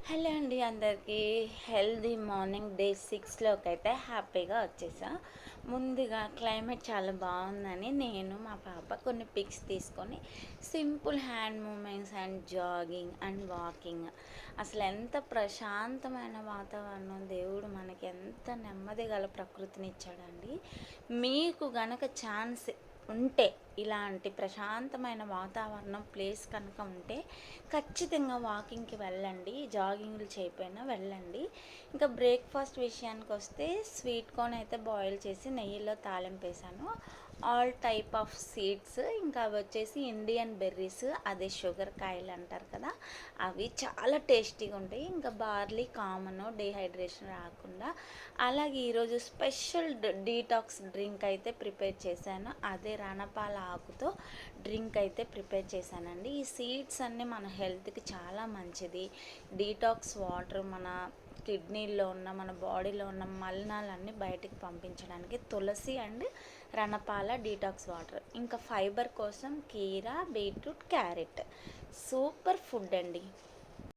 Hello అండి అందరికీ. Healthy morning day 6లోకి అయితే హ్యాపీగా వచ్చేసా. ముందుగా క్లైమేట్ చాలా బాగుందని నేను మా పాప కొన్ని పిక్స్ తీసుకొని simple hand moments and jogging and walking, అసలు ఎంత ప్రశాంతమైన వాతావరణం, దేవుడు మనకి ఎంత నెమ్మది గల ప్రకృతిని ఇచ్చాడండి. మీకు గనక ఛాన్స్ ఉంటే, ఇలాంటి ప్రశాంతమైన వాతావరణం ప్లేస్ కనుక ఉంటే ఖచ్చితంగా వాకింగ్కి వెళ్ళండి, జాగింగ్లు చేయకపోయినా వెళ్ళండి. ఇంకా బ్రేక్ఫాస్ట్ విషయానికి వస్తే స్వీట్ కార్న్ అయితే బాయిల్ చేసి నెయ్యిలో తాలింపు వేసాను. ఆల్ టైప్ ఆఫ్ సీడ్స్, ఇంకా అవి వచ్చేసి ఇండియన్ బెర్రీస్, అదే షుగర్ కాయలు అంటారు కదా, అవి చాలా టేస్టీగా ఉంటాయి. ఇంకా బార్లీ కామన్, డీహైడ్రేషన్ రాకుండా. అలాగే ఈరోజు స్పెషల్ డీటాక్స్ డ్రింక్ అయితే ప్రిపేర్ చేశాను, అదే రణపాల ఆకుతో డ్రింక్ అయితే ప్రిపేర్ చేశానండి. ఈ సీడ్స్ అన్నీ మన హెల్త్కి చాలా మంచిది. డీటాక్స్ వాటర్ మన కిడ్నీల్లో ఉన్న, మన బాడీలో ఉన్న మలినాలన్నీ బయటికి పంపించడానికి తులసి అండ్ రణపాల డీటాక్స్ వాటర్. ఇంకా ఫైబర్ కోసం కీరా, బీట్రూట్, క్యారెట్ సూపర్ ఫుడ్ అండి.